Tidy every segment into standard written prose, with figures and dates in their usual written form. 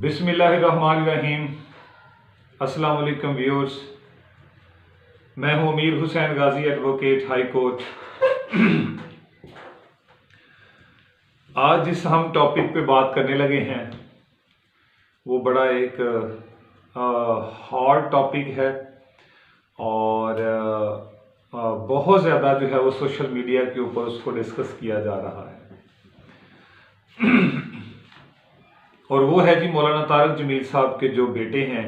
बिस्मिल्लाहिर्रहमानिर्रहीम। अस्सलाम वालेकुम व्यूअर्स, मैं हूं अमीर हुसैन गाजी, एडवोकेट हाई कोर्ट। आज जिस हम टॉपिक पे बात करने लगे हैं वो बड़ा एक हॉट टॉपिक है और बहुत ज़्यादा जो है वो सोशल मीडिया के ऊपर उसको डिस्कस किया जा रहा है और वो है जी मौलाना तारक जमील साहब के जो बेटे हैं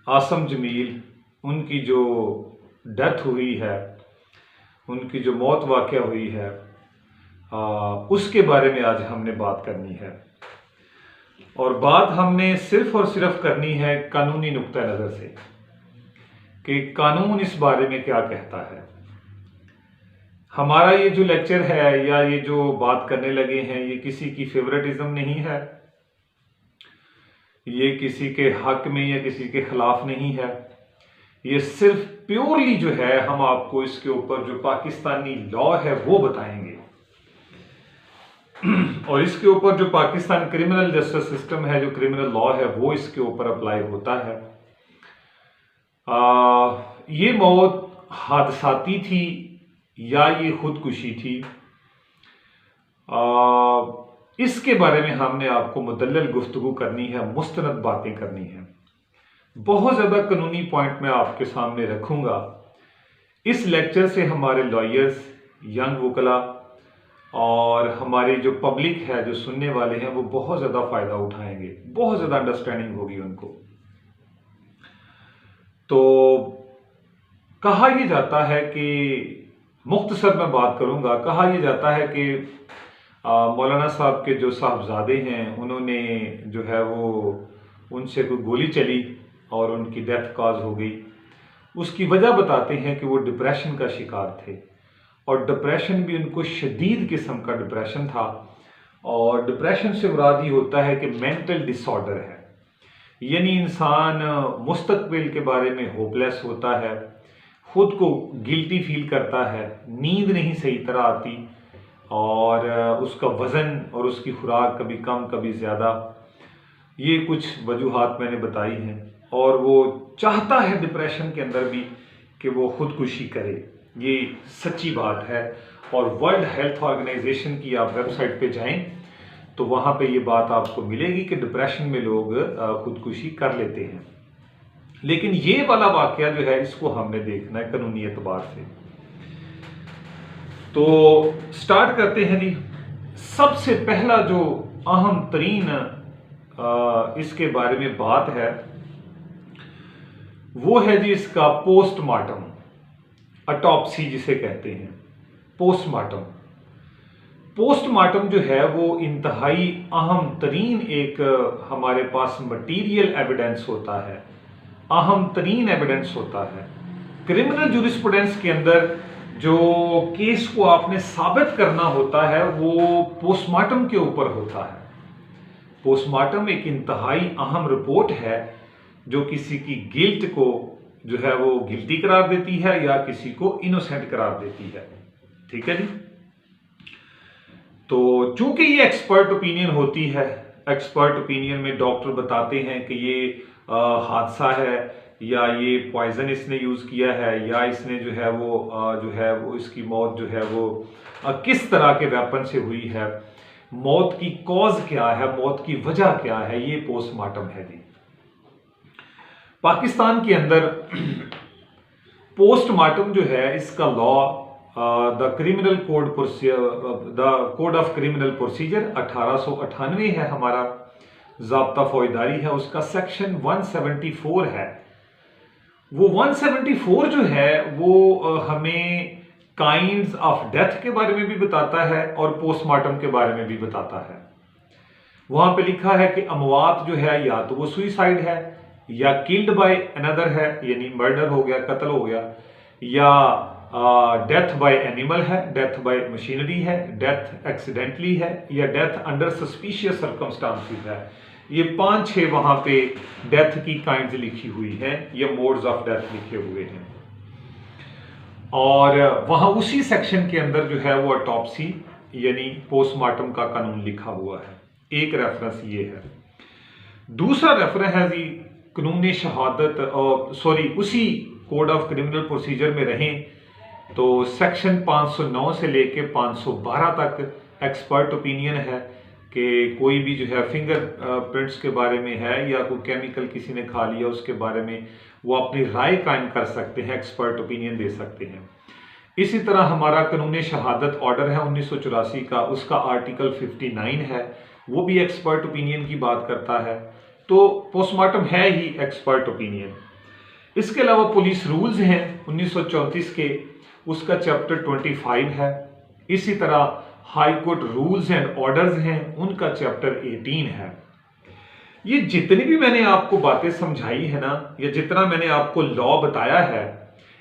आसम जमील, उनकी जो डेथ हुई है, उनकी जो मौत वाक़या हुई है, उसके बारे में आज हमने बात करनी है। और बात हमने सिर्फ और सिर्फ करनी है कानूनी नुक्ता नज़र से कि कानून इस बारे में क्या कहता है। हमारा ये जो लेक्चर है या ये जो बात करने लगे हैं ये किसी की फेवरेटिज्म नहीं है, ये किसी के हक में या किसी के खिलाफ नहीं है। ये सिर्फ प्योरली जो है हम आपको इसके ऊपर जो पाकिस्तानी लॉ है वो बताएंगे और इसके ऊपर जो पाकिस्तान क्रिमिनल जस्टिस सिस्टम है, जो क्रिमिनल लॉ है, वो इसके ऊपर अप्लाई होता है। ये मौत हादसाती थी या ये खुदकुशी थी, इसके बारे में हमने आपको मुदल्लल गुफ्तगू करनी है, मुस्तनद बातें करनी है। बहुत ज़्यादा कानूनी पॉइंट मैं आपके सामने रखूँगा। इस लेक्चर से हमारे लॉयर्स, यंग वकला और हमारी जो पब्लिक है, जो सुनने वाले हैं, वो बहुत ज़्यादा फ़ायदा उठाएंगे, बहुत ज़्यादा अंडरस्टैंडिंग होगी उनको। तो कहा यह जाता है कि, मुख्तसर मैं बात करूँगा, कहा यह जाता है कि मौलाना साहब के जो साहबजादे हैं उन्होंने जो है वो उनसे कोई गोली चली और उनकी डेथ कॉज हो गई। उसकी वजह बताते हैं कि वो डिप्रेशन का शिकार थे और डिप्रेशन भी उनको शदीद किस्म का डिप्रेशन था। और डिप्रेशन से मुराद ही होता है कि मेंटल डिसऑर्डर है, यानी इंसान मुस्तकबिल के बारे में होपलेस होता है, खुद को गिल्टी फील करता है, नींद नहीं सही तरह आती और उसका वज़न और उसकी खुराक कभी कम कभी ज़्यादा। ये कुछ वजूहात मैंने बताई हैं और वो चाहता है डिप्रेशन के अंदर भी कि वो खुदकुशी करे। ये सच्ची बात है और वर्ल्ड हेल्थ ऑर्गेनाइजेशन की आप वेबसाइट पे जाएं तो वहाँ पे ये बात आपको मिलेगी कि डिप्रेशन में लोग खुदकुशी कर लेते हैं। लेकिन ये वाला वाक़या जो है इसको हमने देखना है कानूनी एतबार से। तो स्टार्ट करते हैं जी। सबसे पहला जो अहम तरीन इसके बारे में बात है वो है जी इसका पोस्टमार्टम, ऑटोप्सी जिसे कहते हैं। पोस्टमार्टम जो है वो इंतहाई अहम तरीन एक हमारे पास मटीरियल एविडेंस होता है, अहम तरीन एविडेंस होता है। क्रिमिनल जूरिस्प्रूडेंस के अंदर जो केस को आपने साबित करना होता है वो पोस्टमार्टम के ऊपर होता है। पोस्टमार्टम एक इंतहाई अहम रिपोर्ट है जो किसी की गिल्ट को जो है वो गिल्टी करार देती है या किसी को इनोसेंट करार देती है। ठीक है जी। तो चूंकि ये एक्सपर्ट ओपिनियन होती है, एक्सपर्ट ओपिनियन में डॉक्टर बताते हैं कि ये हादसा है या ये पॉइजन इसने यूज़ किया है या इसने जो है वो इसकी मौत जो है वो किस तरह के वेपन से हुई है, मौत की कॉज क्या है, मौत की वजह क्या है, ये पोस्टमार्टम है जी। पाकिस्तान के अंदर पोस्टमार्टम जो है इसका law the code of criminal procedure 1898 है, हमारा ज़ाब्ता फौजदारी है, उसका सेक्शन 174 है। वो 174 जो है वो हमें काइंड्स ऑफ डेथ के बारे में भी बताता है और पोस्टमार्टम के बारे में भी बताता है। वहां पे लिखा है कि अमवात जो है या तो वो सुइसाइड है या किल्ड बाय अनदर है, यानी मर्डर हो गया, कत्ल हो गया, या डेथ बाय एनिमल है, डेथ बाय मशीनरी है, डेथ एक्सीडेंटली है या डेथ अंडर सस्पिशियस सर्कमस्टांसेस है। ये 5-6 वहां पे डेथ की काइंड्स लिखी हुई हैं या मोड्स ऑफ डेथ लिखे हुए हैं। और वहां उसी सेक्शन के अंदर जो है वो ऑटोप्सी यानी पोस्टमार्टम का कानून लिखा हुआ है। एक रेफरेंस ये है। दूसरा रेफर है जी कानून शहादत और सॉरी उसी कोड ऑफ क्रिमिनल प्रोसीजर में रहें तो सेक्शन 509 से लेके 512 तक एक्सपर्ट ओपिनियन है कि कोई भी जो है फिंगर प्रिंट्स के बारे में है या कोई केमिकल किसी ने खा लिया उसके बारे में वो अपनी राय कायम कर सकते हैं, एक्सपर्ट ओपिनियन दे सकते हैं। इसी तरह हमारा कानून शहादत ऑर्डर है 1984 का, उसका आर्टिकल 59 है, वो भी एक्सपर्ट ओपिनियन की बात करता है। तो पोस्टमार्टम है ही एक्सपर्ट ओपिनियन। इसके अलावा पुलिस रूल्स हैं 1934 के, उसका चैप्टर 25 है। इसी तरह high court rules and orders हैं, उनका चैप्टर 18 है। ये जितनी भी मैंने आपको बातें समझाई है ना, या जितना मैंने आपको लॉ बताया है,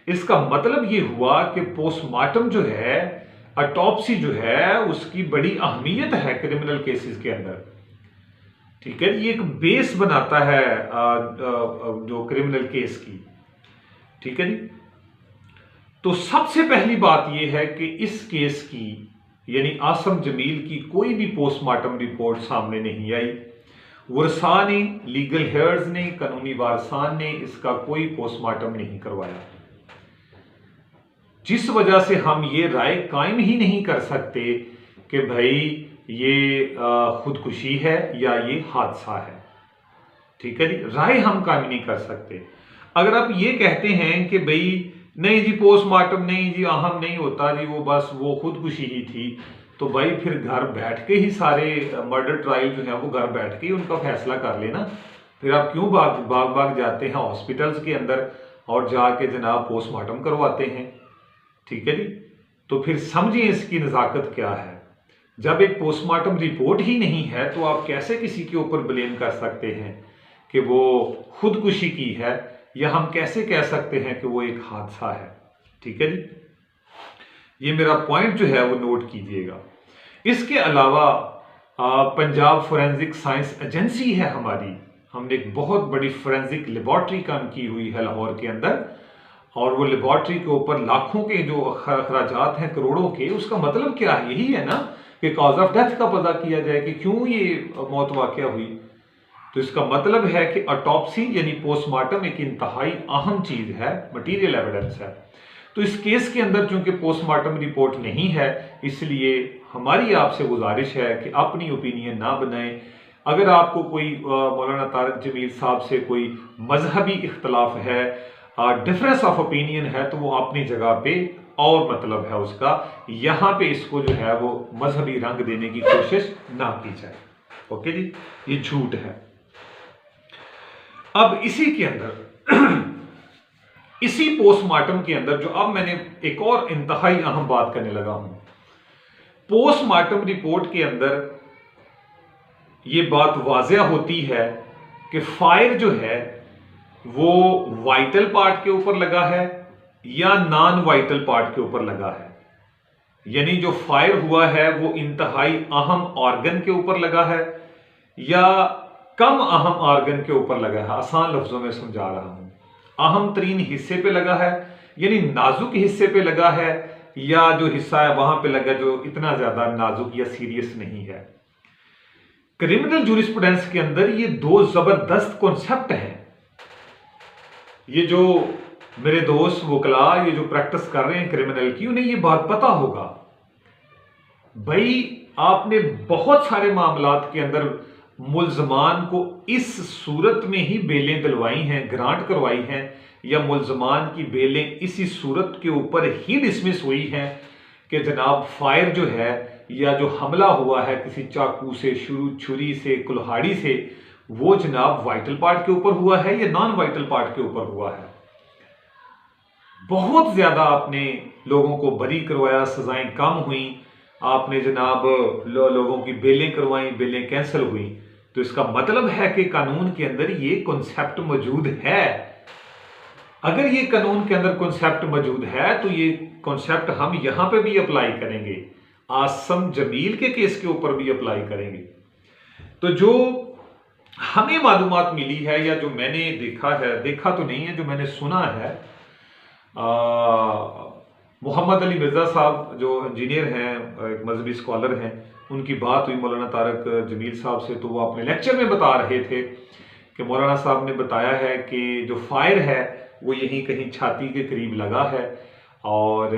इसका मतलब ये हुआ कि पोस्टमार्टम जो है, ऑटोप्सी जो है, उसकी बड़ी अहमियत है क्रिमिनल केसेस के अंदर। ठीक है, ये एक बेस बनाता है जो क्रिमिनल केस की। ठीक है जी। तो सबसे पहली बात यह है कि इस केस की यानी आसम जमील की कोई भी पोस्टमार्टम रिपोर्ट सामने नहीं आई। वर्सा ने, लीगल हेयर्स ने, कानूनी वारसान ने इसका कोई पोस्टमार्टम नहीं करवाया, जिस वजह से हम ये राय कायम ही नहीं कर सकते कि भाई ये खुदकुशी है या ये हादसा है। ठीक है जी, राय हम कायम नहीं कर सकते। अगर आप ये कहते हैं कि भाई नहीं जी पोस्टमार्टम नहीं जी, अहम नहीं होता जी, वो बस वो खुदकुशी ही थी, तो भाई फिर घर बैठ के ही सारे मर्डर ट्रायल जो है वो घर बैठ के ही उनका फैसला कर लेना। फिर आप क्यों भाग जाते हैं हॉस्पिटल्स के अंदर और जाके जनाब पोस्टमार्टम करवाते हैं। ठीक है जी, तो फिर समझिए इसकी नज़ाकत क्या है। जब एक पोस्टमार्टम रिपोर्ट ही नहीं है तो आप कैसे किसी के ऊपर ब्लेम कर सकते हैं कि वो खुदकुशी की है, या हम कैसे कह सकते हैं कि वो एक हादसा है। ठीक है जी, ये मेरा पॉइंट जो है वो नोट कीजिएगा। इसके अलावा पंजाब फोरेंसिक साइंस एजेंसी है हमारी, हमने एक बहुत बड़ी फोरेंसिक लेबॉर्ट्री काम की हुई है लाहौर के अंदर, और वो लेबॉर्ट्री के ऊपर लाखों के जो खराजात हैं, करोड़ों के। उसका मतलब क्या है? यही है ना कि कॉज ऑफ डेथ का पता किया जाए कि क्यों ये मौत वाकया हुई। तो इसका मतलब है कि ऑटोप्सी यानी पोस्टमार्टम एक इंतहाई अहम चीज है, मटीरियल एविडेंस है। तो इस केस के अंदर चूंकि पोस्टमार्टम रिपोर्ट नहीं है, इसलिए हमारी आपसे गुजारिश है कि अपनी ओपिनियन ना बनाएं। अगर आपको कोई मौलाना तारिक जमील साहब से कोई मजहबी इख्तलाफ है, डिफरेंस ऑफ ओपिनियन है, तो वो अपनी जगह पे और मतलब है उसका, यहाँ पे इसको जो है वो मजहबी रंग देने की कोशिश ना की जाए। ओके जी, ये झूठ है। अब इसी के अंदर इसी पोस्टमार्टम के अंदर जो अब मैंने एक और इंतहाई अहम बात करने लगा हूं, पोस्टमार्टम रिपोर्ट के अंदर यह बात वाज़ेह होती है कि फायर जो है वो वाइटल पार्ट के ऊपर लगा है या नॉन वाइटल पार्ट के ऊपर लगा है। यानी जो फायर हुआ है वो इंतहाई अहम ऑर्गन के ऊपर लगा है या कम अहम ऑर्गन के ऊपर लगा है। आसान लफ्जों में समझा रहा हूं, अहम तरीन हिस्से पे लगा है यानी नाजुक हिस्से पे लगा है, या जो हिस्सा है वहां पे लगा जो इतना ज्यादा नाजुक या सीरियस नहीं है। क्रिमिनल जूरिस्प्रूडेंस के अंदर ये दो जबरदस्त कॉन्सेप्ट हैं। ये जो मेरे दोस्त वकला ये जो प्रैक्टिस कर रहे हैं क्रिमिनल की, उन्हें ये बात पता होगा। भाई आपने बहुत सारे मामलात के अंदर मुल्जमान को इस सूरत में ही बेलें दिलवाई हैं, ग्रांट करवाई हैं, या मुल्जमान की बेलें इसी सूरत के ऊपर ही डिसमिस हुई हैं कि जनाब फायर जो है या जो हमला हुआ है किसी चाकू से, छुरी से, कुल्हाड़ी से, वो जनाब वाइटल पार्ट के ऊपर हुआ है या नॉन वाइटल पार्ट के ऊपर हुआ है। बहुत ज्यादा आपने लोगों को बरी करवाया, सजाएं कम हुई, आपने जनाब लोगों की बेलें करवाई, बेलें कैंसिल हुई। तो इसका मतलब है कि कानून के अंदर ये कॉन्सेप्ट मौजूद है। अगर ये कानून के अंदर कॉन्सेप्ट मौजूद है तो ये कॉन्सेप्ट हम यहां पे भी अप्लाई करेंगे, आसम जमील के केस के ऊपर भी अप्लाई करेंगे। तो जो हमें मालूमात मिली है या जो मैंने देखा है, देखा तो नहीं है, जो मैंने सुना है, मोहम्मद अली मिर्जा साहब जो इंजीनियर हैं, एक मजहबी स्कॉलर हैं, उनकी बात हुई मौलाना तारक जमील साहब से, तो वो अपने लेक्चर में बता रहे थे कि मौलाना साहब ने बताया है कि जो फायर है वो यहीं कहीं छाती के करीब लगा है और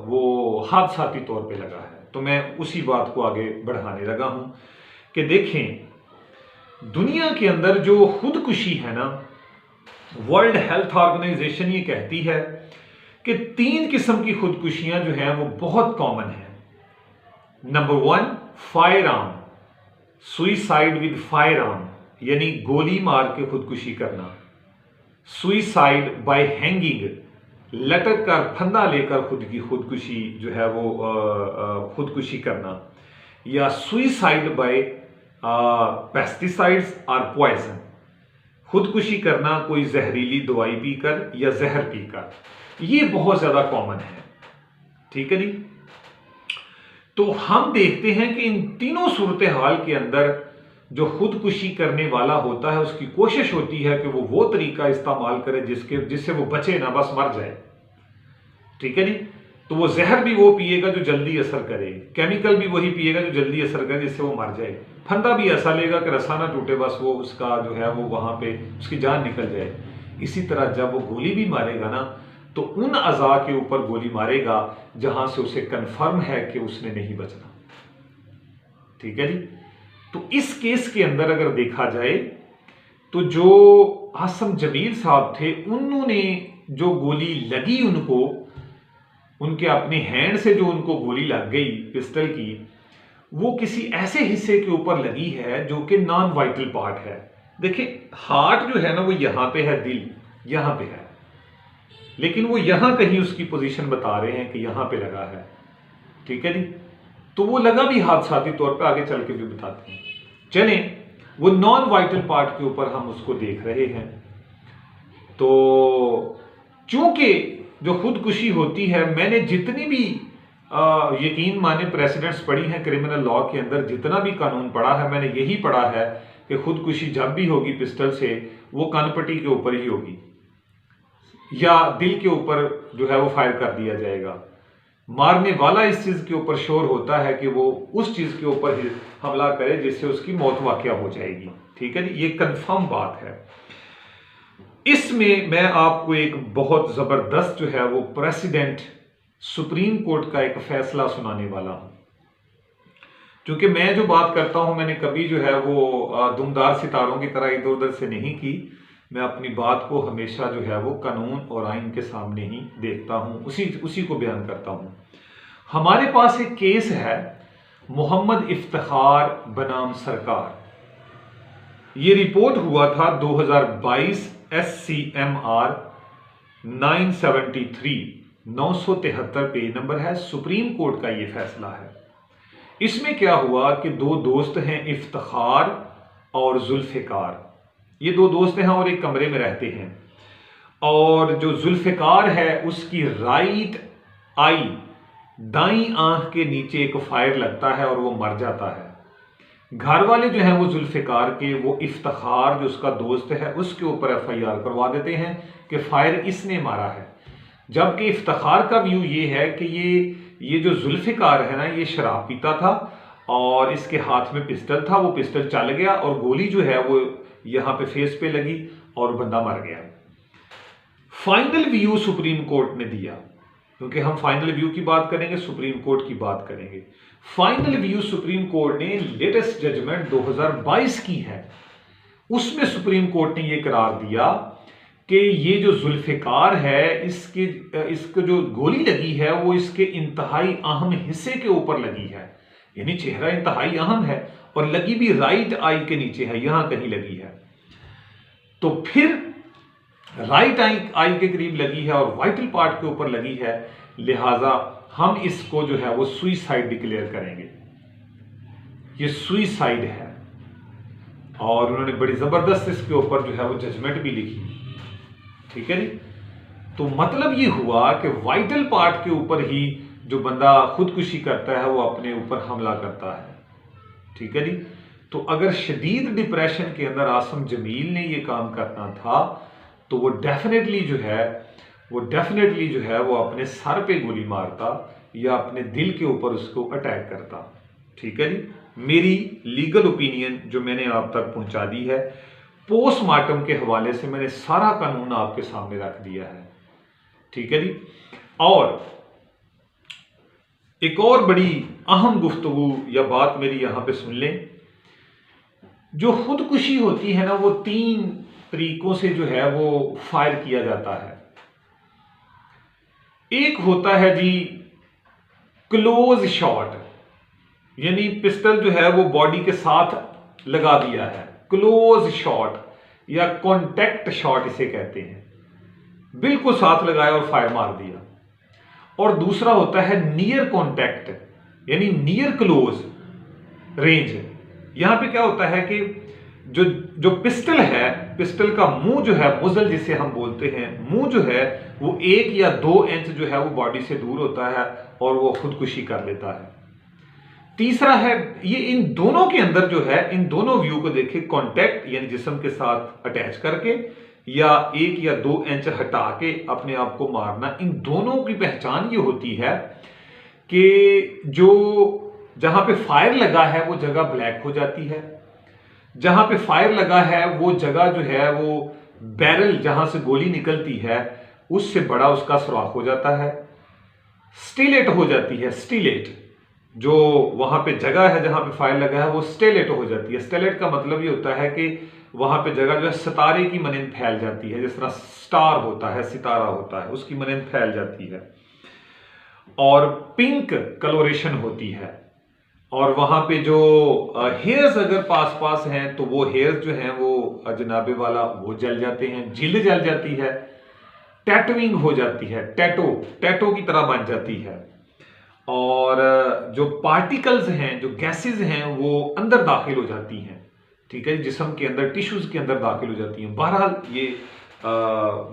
वो हादसाती तौर पे लगा है। तो मैं उसी बात को आगे बढ़ाने लगा हूँ कि देखें, दुनिया के अंदर जो खुदकुशी है ना, वर्ल्ड हेल्थ ऑर्गेनाइजेशन ये कहती है कि 3 किस्म की खुदकुशियां जो हैं वो बहुत कॉमन है। Number 1, fire arm, suicide with fire arm, यानी गोली मार के खुदकुशी करना। सुइसाइड बाय हैंगिंग, लटक कर फंदा लेकर खुद की खुदकुशी जो है वो खुदकुशी करना। या सुइसाइड बाय पेस्टिसाइड्स और पॉइजन, खुदकुशी करना कोई जहरीली दवाई पीकर या जहर पीकर। ये बहुत ज्यादा कॉमन है, ठीक है जी। तो हम देखते हैं कि इन तीनों सूरत हाल के अंदर जो खुदकुशी करने वाला होता है उसकी कोशिश होती है कि वो तरीका इस्तेमाल करे जिससे वो बचे ना, बस मर जाए, ठीक है जी। तो वो जहर भी वो पिएगा जो जल्दी असर करे, केमिकल भी वही पिएगा जो जल्दी असर करे जिससे वो मर जाए, फंदा भी ऐसा लेगा कि रस्सा ना टूटे, बस वो उसका जो है वो वहां पे उसकी जान निकल जाए। इसी तरह जब वो गोली भी मारेगा ना, तो उन अज़ा के ऊपर गोली मारेगा जहां से उसे कंफर्म है कि उसने नहीं बचना, ठीक है जी। तो इस केस के अंदर अगर देखा जाए तो जो आसम जमील साहब थे, उन्होंने जो गोली लगी उनको, उनके अपने हैंड से जो उनको गोली लग गई पिस्टल की, वो किसी ऐसे हिस्से के ऊपर लगी है जो कि नॉन वाइटल पार्ट है। देखिए, हार्ट जो है ना वो यहां पे है, दिल यहां पे है, लेकिन वो यहां कहीं उसकी पोजीशन बता रहे हैं कि यहां पे लगा है, ठीक है जी। तो वो लगा भी हादसाती तौर पे, आगे चल के भी बताते हैं। चलें, वो नॉन वाइटल पार्ट के ऊपर हम उसको देख रहे हैं। तो चूंकि जो खुदकुशी होती है, मैंने जितनी भी यकीन माने प्रेसिडेंट्स पढ़ी हैं क्रिमिनल लॉ के अंदर, जितना भी कानून पढ़ा है, मैंने यही पढ़ा है कि खुदकुशी जब भी होगी पिस्टल से, वो कनपट्टी के ऊपर ही होगी या दिल के ऊपर जो है वो फायर कर दिया जाएगा। मारने वाला इस चीज के ऊपर श्योर होता है कि वो उस चीज के ऊपर ही हमला करे जिससे उसकी मौत वाकया हो जाएगी, ठीक है जी। ये कंफर्म बात है। इसमें मैं आपको एक बहुत जबरदस्त जो है वो प्रेसिडेंट सुप्रीम कोर्ट का एक फैसला सुनाने वाला हूं। क्योंकि मैं जो बात करता हूं, मैंने कभी जो है वो दुमदार सितारों की तरह इधर उधर से नहीं की। मैं अपनी बात को हमेशा जो है वो कानून और आइन के सामने ही देखता हूं, उसी को बयान करता हूं। हमारे पास एक केस है मोहम्मद इफ्तिखार बनाम सरकार। ये रिपोर्ट हुआ था 2022 SCMR 973 पेज नंबर है। सुप्रीम कोर्ट का ये फैसला है। इसमें क्या हुआ कि 2 दोस्त हैं, इफ्तिखार और जुल्फिकार। ये 2 दोस्त हैं और एक कमरे में रहते हैं। और जो जुल्फिकार है उसकी राइट आई, दाईं आंख के नीचे एक फायर लगता है और वो मर जाता है। घर वाले जो हैं वो जुल्फिकार के, वो इफ्तिखार जो उसका दोस्त है उसके ऊपर FIR करवा देते हैं कि फायर इसने मारा है। जबकि इफ्तिखार का व्यू ये है कि ये जो जुल्फिकार है ना, ये शराब पीता था और इसके हाथ में पिस्टल था, वो पिस्टल चल गया और गोली जो है वो यहां पे फेस पे लगी और बंदा मर गया। फाइनल व्यू सुप्रीम कोर्ट ने दिया, क्योंकि हम फाइनल व्यू की बात करेंगे, सुप्रीम कोर्ट की बात करेंगे। फाइनल व्यू सुप्रीम कोर्ट ने लेटेस्ट जजमेंट 2022 की है, उसमें सुप्रीम कोर्ट ने यह करार दिया कि ये जो जुल्फिकार है, इसको जो गोली लगी है वो इसके इंतहाई अहम हिस्से के ऊपर लगी है। यानी चेहरा इंतहाई अहम है और लगी भी राइट आई के नीचे है, यहां कहीं लगी है। तो फिर राइट आई के करीब लगी है और वाइटल पार्ट के ऊपर लगी है, लिहाजा हम इसको जो है वो सुइसाइड डिक्लेयर करेंगे। ये सुइसाइड है। और उन्होंने बड़ी जबरदस्त इसके ऊपर जो है वो जजमेंट भी लिखी, ठीक है जी। तो मतलब ये हुआ कि वाइटल पार्ट के ऊपर ही जो बंदा खुदकुशी करता है वो अपने ऊपर हमला करता है, ठीक है जी। तो अगर शदीद डिप्रेशन के अंदर आसम जमील ने ये काम करना था तो वो डेफिनेटली जो है वो अपने सर पे गोली मारता या अपने दिल के ऊपर उसको अटैक करता। ठीक है जी, मेरी लीगल ओपिनियन जो मैंने आप तक पहुंचा दी है, पोस्टमार्टम के हवाले से मैंने सारा कानून आपके सामने रख दिया है, ठीक है जी। और एक और बड़ी अहम गुफ्तगू या बात मेरी यहां पे सुन लें। जो खुदकुशी होती है ना, वो 3 तरीकों से जो है वो फायर किया जाता है। एक होता है जी क्लोज शॉट, यानी पिस्टल जो है वो बॉडी के साथ लगा दिया है, क्लोज शॉट या कॉन्टैक्ट शॉट इसे कहते हैं, बिल्कुल साथ लगाया और फायर मार दिया। और दूसरा होता है नियर कॉन्टैक्ट, यानी नियर क्लोज रेंज। यहां पे क्या होता है कि जो जो पिस्टल है, पिस्टल का मुंह जो है, मुजल जिसे हम बोलते हैं, मुंह जो है वो 1 या 2 इंच जो है वो बॉडी से दूर होता है और वो खुदकुशी कर लेता है। तीसरा है, ये इन दोनों के अंदर जो है, इन दोनों व्यू को देखें, कॉन्टैक्ट यानी जिस्म के साथ अटैच करके या 1 या 2 इंच हटा के अपने आप को मारना। इन दोनों की पहचान ये होती है कि जो जहां पे फायर लगा है वो जगह ब्लैक हो जाती है, जहां पे फायर लगा है वो जगह जो है वो बैरल जहां से गोली निकलती है उससे बड़ा उसका सुराख हो जाता है, स्टिलेट हो जाती है। स्टिलेट जो वहां पे जगह है जहां पे फायर लगा है वो स्टेलेट हो जाती है। स्टेलेट का मतलब ये होता है कि वहां पे जगह जो है सितारे की मनिंद फैल जाती है, जिस तरह स्टार होता है, सितारा होता है, उसकी मनिंद फैल जाती है। और पिंक कलोरेशन होती है। और वहां पे जो हेयर्स अगर पास पास हैं तो वो हेयर्स जो हैं वो जनाबे वाला वो जल जाते हैं, जिल्द जल जाती है, टैटूइंग हो जाती है, टैटो की तरह बन जाती है। और जो पार्टिकल्स हैं, जो गैसेस हैं, वो अंदर दाखिल हो जाती हैं, ठीक है, जिस्म के अंदर, टिश्यूज के अंदर दाखिल हो जाती हैं। बहरहाल ये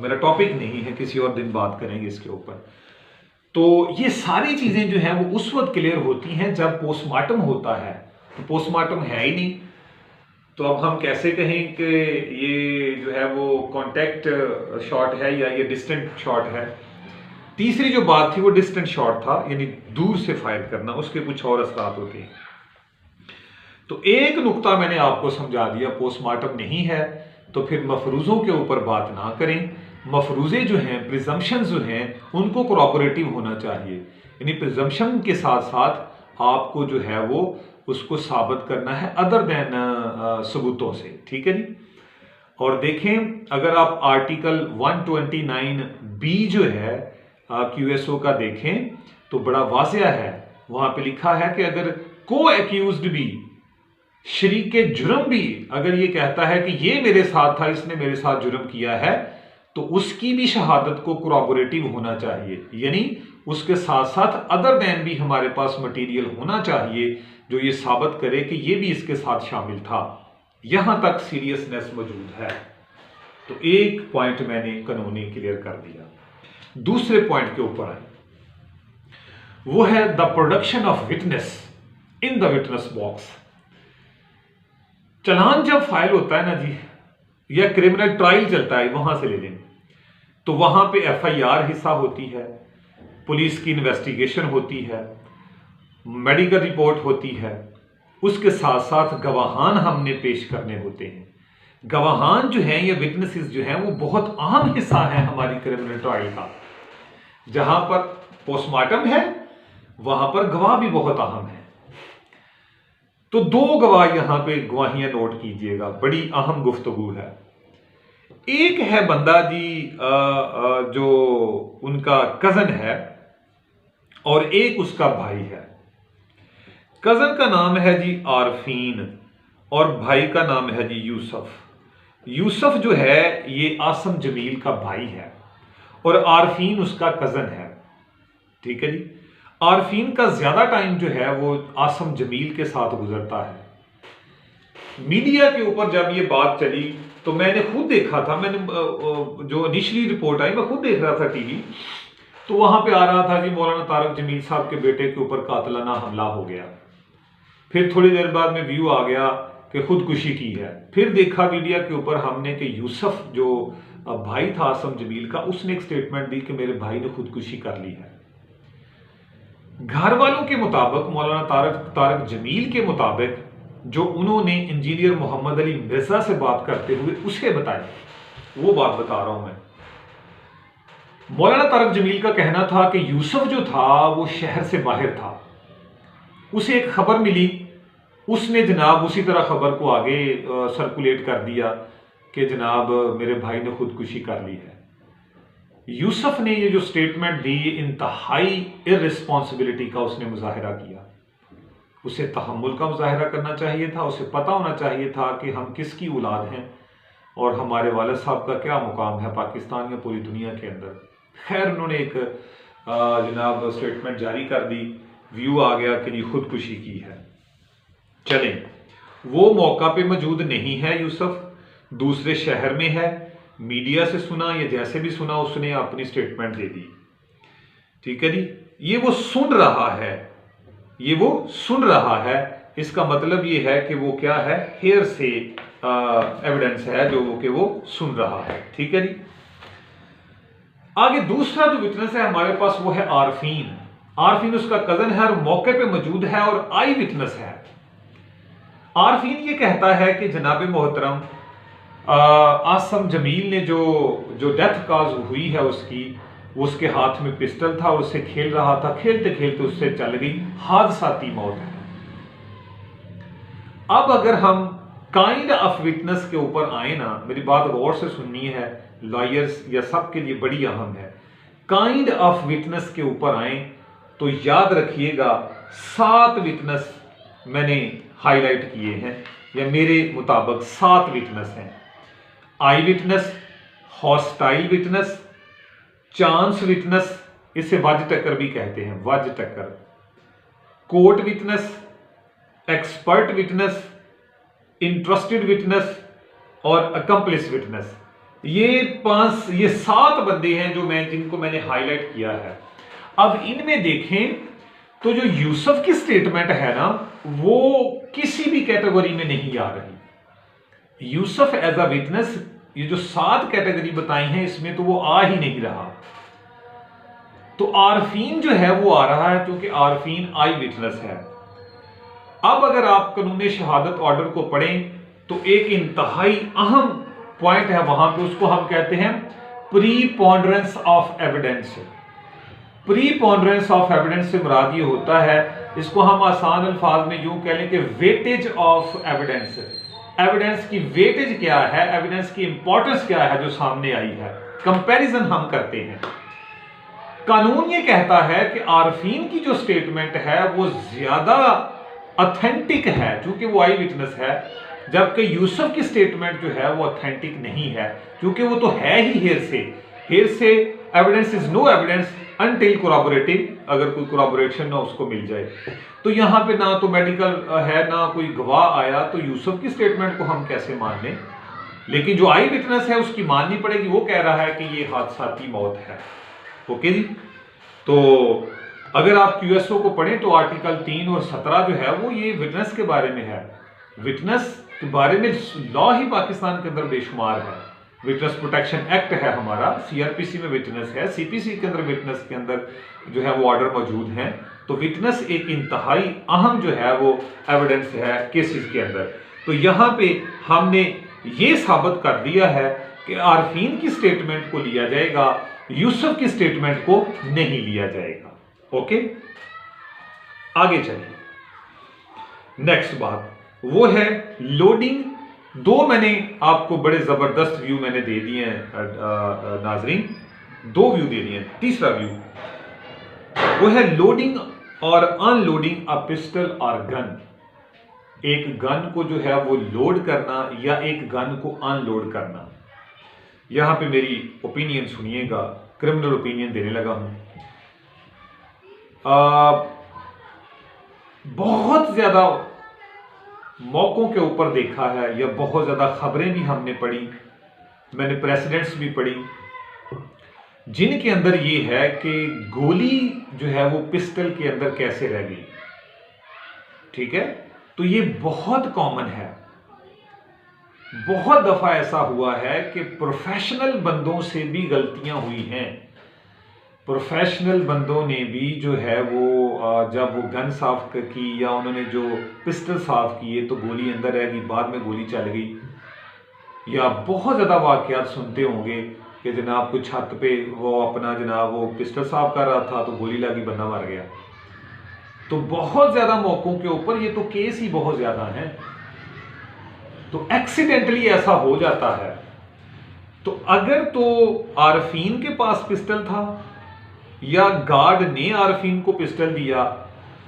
मेरा टॉपिक नहीं है, किसी और दिन बात करेंगे इसके ऊपर। तो ये सारी चीजें जो हैं वो उस वक्त क्लियर होती हैं जब पोस्टमार्टम होता है। तो पोस्टमार्टम है ही नहीं, तो अब हम कैसे कहें कि ये जो है वो कॉन्टैक्ट शॉट है या ये डिस्टेंट शॉट है। तीसरी जो बात थी वो डिस्टेंट शॉट था, यानी दूर से फायर करना, उसके कुछ और असरात होते हैं। तो एक नुक्ता मैंने आपको समझा दिया, पोस्टमार्टम नहीं है तो फिर मफरूजों के ऊपर बात ना करें। मफरूजे जो हैं, प्रिजम्पशंस जो हैं, उनको कोऑपरेटिव होना चाहिए, यानी प्रिजम्पशन के साथ साथ आपको जो है वो उसको साबित करना है अदर देन सबूतों से, ठीक है जी। और देखें, अगर आप आर्टिकल 129B जो है QSO का देखें तो बड़ा वाज़ेह है, वहां पे लिखा है कि अगर को एक्यूज्ड भी, शरीके जुर्म भी अगर ये कहता है कि ये मेरे साथ था, इसने मेरे साथ जुर्म किया है, तो उसकी भी शहादत को कोऑपरेटिव होना चाहिए, यानी उसके साथ साथ अदर देन भी हमारे पास मटेरियल होना चाहिए जो ये साबित करे कि ये भी इसके साथ शामिल था। यहां तक सीरियसनेस मौजूद है। तो एक पॉइंट मैंने कानूनी क्लियर कर दिया। दूसरे पॉइंट के ऊपर आए, वो है the production of witness in the witness box. चालान जब फाइल होता है ना जी, या क्रिमिनल ट्रायल चलता है, वहां से ले लें, तो वहां पे FIR हिस्सा होती है, पुलिस की इन्वेस्टिगेशन होती है, मेडिकल रिपोर्ट होती है, उसके साथ साथ गवाहान हमने पेश करने होते हैं। गवाहान जो हैं या विटनेसेस जो हैं वो बहुत अहम हिस्सा है हमारी क्रिमिनल ट्रायल का। जहां पर पोस्टमार्टम है वहां पर गवाह भी बहुत अहम है। तो 2 गवाह यहां पे गवाहियां नोट कीजिएगा, बड़ी अहम गुफ्तगू है। एक है बंदा जी जो उनका कजन है और एक उसका भाई है। कजन का नाम है जी आरफीन और भाई का नाम है जी यूसुफ। यूसुफ जो है ये आसम जमील का भाई है और आरफीन उसका कजन है, ठीक है जी। आरफीन का ज्यादा टाइम जो है वो आसम जमील के साथ गुजरता है। मीडिया के ऊपर जब ये बात चली तो मैंने खुद देखा था, मैंने जो इनिशियली रिपोर्ट आई मैं खुद देख रहा था टीवी, तो वहां पे आ रहा था जी मौलाना तारक जमील साहब के बेटे के ऊपर कातलाना हमला हो गया। फिर थोड़ी देर बाद में व्यू आ गया कि खुदकुशी की है। फिर देखा मीडिया के ऊपर हमने कि यूसुफ जो भाई था आसम जमील का, उसने एक स्टेटमेंट दी कि मेरे भाई ने खुदकुशी कर ली है। घर वालों के मुताबिक, मौलाना तारिक जमील के मुताबिक, जो उन्होंने इंजीनियर मोहम्मद अली मिर्जा से बात करते हुए उसे बताया, वो बात बता रहा हूं मैं। मौलाना तारिक जमील का कहना था कि यूसुफ जो था वो शहर से बाहर था, उसे एक खबर मिली, उसने जनाब उसी तरह खबर को आगे सर्कुलेट कर दिया कि जनाब मेरे भाई ने खुदकुशी कर ली है। यूसुफ ने ये जो स्टेटमेंट दी, इंतहाई इररिस्पॉन्सिबिलिटी का उसने मुजाहिरा किया। उसे तहम्मुल का मुजाहिरा करना चाहिए था, उसे पता होना चाहिए था कि हम किसकी औलाद हैं और हमारे वालिद साहब का क्या मुकाम है पाकिस्तान या पूरी दुनिया के अंदर। खैर उन्होंने एक जनाब स्टेटमेंट जारी कर दी, व्यू आ गया कि ये खुदकुशी की है। चलें, वो मौका पे मौजूद नहीं है, यूसुफ दूसरे शहर में है, मीडिया से सुना या जैसे भी सुना उसने अपनी स्टेटमेंट दे दी। ठीक है जी, ये वो सुन रहा है, ये वो सुन रहा है, इसका मतलब ये है कि वो क्या है, हेयर से एविडेंस है जो कि वो सुन रहा है। ठीक है जी, आगे दूसरा जो विटनेस है हमारे पास वो है आरफीन। आरफीन उसका कजन है और मौके पे मौजूद है और आई विटनेस है। आरफीन ये कहता है कि जनाब मोहतरम आसम जमील ने जो डेथ काज हुई है उसके हाथ में पिस्टल था, उससे खेल रहा था, खेलते खेलते उससे चल गई, हादसाती मौत है। अब अगर हम काइंड ऑफ विटनेस के ऊपर आए ना, मेरी बात गौर से सुननी है, लॉयर्स या सब के लिए बड़ी अहम है। काइंड ऑफ विटनेस के ऊपर आए तो याद रखिएगा 7 विटनेस मैंने हाईलाइट किए हैं, या मेरे मुताबिक 7 विटनेस हैं। Eye witness, hostile witness, chance witness, इसे वज टक्कर भी कहते हैं, वज टक्कर, court witness, expert witness, interested witness और अकम्पलिस विटनेस। ये 7 बंदे हैं जिनको मैंने हाईलाइट किया है। अब इनमें देखें तो जो यूसुफ की स्टेटमेंट है ना, वो किसी भी कैटेगरी में नहीं आ रही। यूसुफ एज अ विटनेस, ये जो 7 कैटेगरी बताई हैं इसमें तो वो आ ही नहीं रहा। तो आरफीन जो है वो आ रहा है, क्योंकि आरफीन आई विटनेस है। अब अगर आप कानून शहादत ऑर्डर को पढ़ें तो एक इंतहाई अहम पॉइंट है वहां पे, उसको हम कहते हैं preponderance of evidence. Preponderance of evidence से मुराद ये होता है, इसको हम आसान अल्फाज में यूं कह लें कि वेटेज ऑफ एविडेंस। एविडेंस की वेटेज क्या है, एविडेंस की इंपॉर्टेंस क्या है जो सामने आई है, कंपैरिजन हम करते हैं। कानून ये कहता है कि आरफीन की जो स्टेटमेंट है वो ज्यादा ऑथेंटिक है क्योंकि वो आई विटनेस है, जबकि यूसुफ की स्टेटमेंट जो है वो ऑथेंटिक नहीं है क्योंकि वो तो है ही hearsay evidence is no evidence until corroborative, अगर कोई कोराबोरेशन ना उसको मिल जाए। तो यहां पे ना तो मेडिकल है ना कोई गवाह आया, तो यूसुफ की स्टेटमेंट को हम कैसे मान लें। लेकिन जो आई विटनेस है उसकी माननी पड़ेगी, वो कह रहा है कि ये हादसाती मौत है। ओके जी, तो अगर आप क्यूएसओ को पढ़ें तो आर्टिकल 3 और 17 जो है वो ये विटनेस के बारे में है। विटनेस के बारे में लॉ ही पाकिस्तान के अंदर बेशुमार है। विटनेस प्रोटेक्शन एक्ट है हमारा, सीआरपीसी में विटनेस है, सीपीसी के अंदर विटनेस के अंदर जो है वो ऑर्डर मौजूद हैं। तो विटनेस एक इंतहाई अहम जो है वो एविडेंस है केसेस के अंदर। तो यहां पे हमने ये साबित कर दिया है कि आरफीन की स्टेटमेंट को लिया जाएगा, यूसुफ की स्टेटमेंट को नहीं लिया जाएगा। ओके, आगे चलिए। नेक्स्ट बात वो है लोडिंग। 2 मैंने आपको बड़े जबरदस्त व्यू मैंने दे दिए हैं नाजरीन, 2 व्यू दे दिए हैं। तीसरा व्यू वो है लोडिंग और अनलोडिंग अ पिस्टल और गन। एक गन को जो है वो लोड करना या एक गन को अनलोड करना। यहां पे मेरी ओपिनियन सुनिएगा, क्रिमिनल ओपिनियन देने लगा हूं। बहुत ज्यादा मौकों के ऊपर देखा है या बहुत ज्यादा खबरें भी हमने पढ़ी, मैंने प्रेसिडेंट्स भी पढ़ी, जिनके अंदर ये है कि गोली जो है वो पिस्टल के अंदर कैसे रह गई। ठीक है, तो ये बहुत कॉमन है। बहुत दफा ऐसा हुआ है कि प्रोफेशनल बंदों से भी गलतियां हुई हैं। प्रोफेशनल बंदों ने भी जो है वो जब वो गन साफ की या उन्होंने जो पिस्टल साफ किए तो गोली अंदर रह गई, बाद में गोली चल गई। या बहुत ज़्यादा वाक़यात सुनते होंगे कि जनाब कुछ छत पे वो अपना जनाब वो पिस्टल साफ कर रहा था तो गोली लगी, बंदा मर गया। तो बहुत ज़्यादा मौक़ों के ऊपर ये तो केस ही बहुत ज़्यादा हैं। तो एक्सीडेंटली ऐसा हो जाता है। तो अगर तो आरफीन के पास पिस्टल था या गार्ड ने आरफीन को पिस्टल दिया,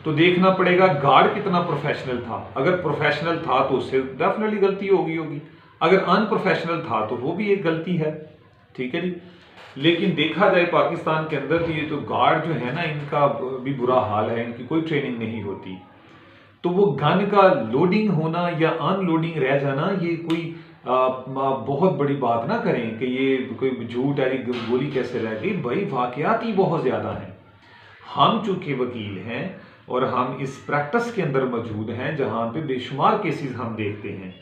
तो देखना पड़ेगा गार्ड कितना प्रोफेशनल था। अगर प्रोफेशनल था तो उससे डेफिनेटली गलती होगी। अगर अनप्रोफेशनल था तो वो भी एक गलती है, ठीक है जी। लेकिन देखा जाए पाकिस्तान के अंदर तो ये तो गार्ड जो है ना, इनका भी बुरा हाल है, इनकी कोई ट्रेनिंग नहीं होती। तो वो गन का लोडिंग होना या अनलोडिंग रह जाना, ये कोई बहुत बड़ी बात ना करें कि ये कोई झूठ है, गोली कैसे रह गई। भाई वाकयात ही बहुत ज़्यादा हैं। हम चूंकि वकील हैं और हम इस प्रैक्टिस के अंदर मौजूद हैं जहां पे बेशुमार केसेस हम देखते हैं,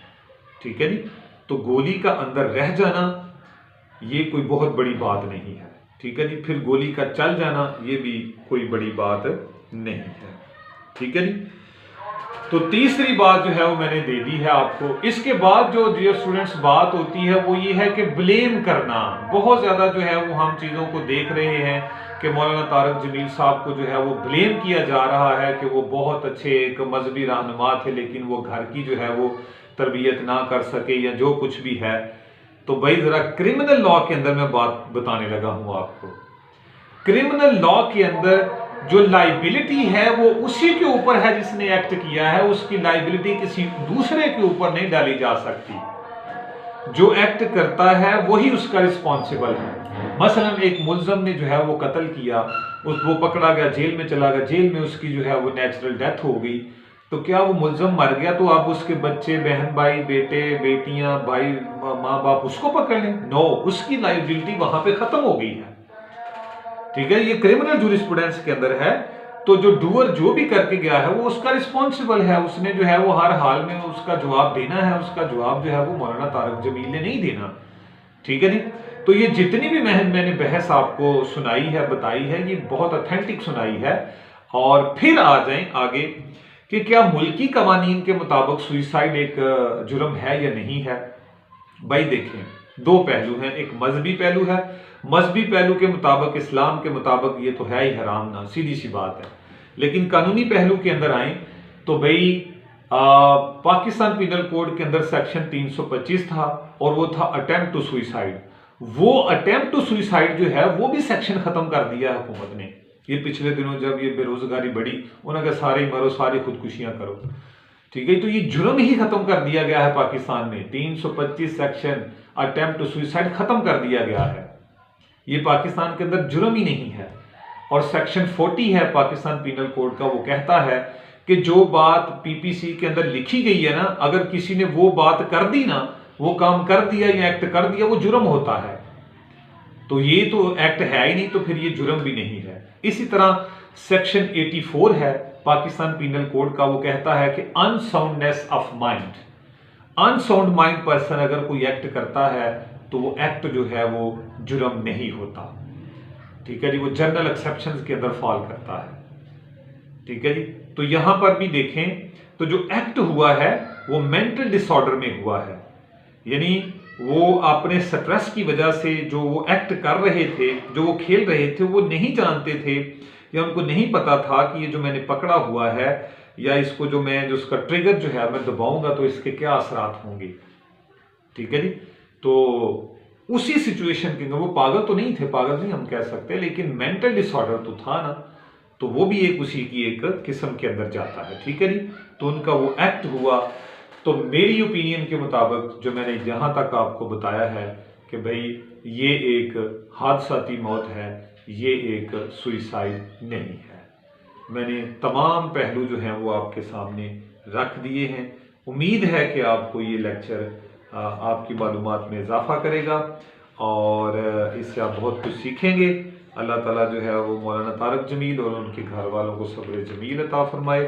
ठीक है जी। तो गोली का अंदर रह जाना ये कोई बहुत बड़ी बात नहीं है, ठीक है जी। फिर गोली का चल जाना ये भी कोई बड़ी बात नहीं है, ठीक है जी। तो तीसरी बात जो है वो मैंने दे दी है आपको। इसके बाद जो डियर स्टूडेंट्स बात होती है वो ये है कि ब्लेम करना। बहुत ज़्यादा जो है वो हम चीज़ों को देख रहे हैं कि मौलाना तारक जमील साहब को जो है वो ब्लेम किया जा रहा है कि वो बहुत अच्छे एक मजहबी रहनुमा थे, लेकिन वो घर की जो है वो तरबियत ना कर सके या जो कुछ भी है। तो भाई ज़रा क्रिमिनल लॉ के अंदर मैं बात बताने लगा हूँ आपको। क्रिमिनल लॉ के अंदर जो लाइबिलिटी है वो उसी के ऊपर है जिसने एक्ट किया है। उसकी लाइबिलिटी किसी दूसरे के ऊपर नहीं डाली जा सकती। जो एक्ट करता है वही उसका रिस्पॉन्सिबल है। मसलन एक मुल्जम ने जो है वो कत्ल किया, वो पकड़ा गया, जेल में चला गया, जेल में उसकी जो है वो नेचुरल डेथ हो गई। तो क्या वो मुल्जम मर गया तो आप उसके बच्चे, बहन भाई, बेटे बेटियां, भाई माँ बाप उसको पकड़ लें? नो, उसकी लाइबिलिटी वहां पे खत्म हो गई है, ठीक है। ये क्रिमिनल जूरिस्प्रूडेंस के अंदर है। तो जो डूअर जो भी करके गया है वो उसका रिस्पॉन्सिबल है। उसने जो है वो हर हाल में उसका जवाब देना है। उसका जवाब जो है वो मौलाना तारक जमील ने नहीं देना, ठीक है जी। तो ये जितनी भी मैंने बहस आपको सुनाई है, बताई है, ये बहुत ऑथेंटिक सुनाई है। और फिर आ जाएं आगे कि क्या मुल्की कवानीन के मुताबिक सुइसाइड एक जुर्म है या नहीं है। भाई देखें, दो पहलू हैं। एक मजहबी पहलू है। मजहबी पहलू के मुताबिक, इस्लाम के मुताबिक ये तो है ही हराम ना, सीधी सी बात है। लेकिन कानूनी पहलू के अंदर आए तो भाई पाकिस्तान पिनल कोड के अंदर सेक्शन 325 था और वो था अटेम्प्ट टू सुइसाइड। वो अटेम्प्ट टू सुइसाइड जो है वो भी सेक्शन खत्म कर दिया हुकूमत ने। ये पिछले दिनों जब ये बेरोजगारी बढ़ी, उन्होंने कहा सारे मरो, सारी खुदकुशियां करो, ठीक है। तो ये जुर्म ही खत्म कर दिया गया है पाकिस्तान में। 325 सेक्शन अटेम्प्ट टू सुइसाइड खत्म कर दिया गया है। ये पाकिस्तान के अंदर जुर्म ही नहीं है। और सेक्शन 40 है पाकिस्तान पिनल कोड का, वो कहता है कि जो बात पीपीसी के अंदर लिखी गई है ना, अगर किसी ने वो बात कर दी ना, वो काम कर दिया या एक्ट कर दिया, वो जुर्म होता है। तो ये तो एक्ट है ही नहीं, तो फिर ये जुर्म भी नहीं है। इसी तरह सेक्शन 84 है पाकिस्तान पिनल कोड का, वो कहता है कि unsoundness of mind, unsound mind person अगर कोई एक्ट करता है तो वो एक्ट जो है वो जुर्म नहीं होता, ठीक है जी। वो जनरल एक्सेप्शंस के अंदर फॉल करता है, ठीक है जी। तो यहां पर भी देखें तो जो एक्ट हुआ है वो मेंटल डिसऑर्डर में हुआ है, यानी वो अपने स्ट्रेस की वजह से जो वो एक्ट कर रहे थे, जो वो खेल रहे थे, वो नहीं जानते थे या उनको नहीं पता था कि ये जो मैंने पकड़ा हुआ है या इसको जो मैं जो उसका ट्रिगर जो है मैं दबाऊंगा तो इसके क्या असरात होंगे, ठीक है जी। तो उसी सिचुएशन के अंदर वो पागल तो नहीं थे, पागल नहीं हम कह सकते, लेकिन मेंटल डिसऑर्डर तो था ना, तो वो भी एक उसी की एक किस्म के अंदर जाता है, ठीक है जी। तो उनका वो एक्ट हुआ। तो मेरी ओपिनियन के मुताबिक जो मैंने जहां तक आपको बताया है कि भाई ये एक हादसाती मौत है, ये एक सुइसाइड नहीं है। मैंने तमाम पहलू जो हैं वो आपके सामने रख दिए हैं। उम्मीद है कि आपको ये लेक्चर आपकी मालूमात में इजाफा करेगा और इससे आप बहुत कुछ सीखेंगे। अल्लाह ताला जो है वो मौलाना तारक जमील और उनके घर वालों को सब्र जमील अता फरमाए।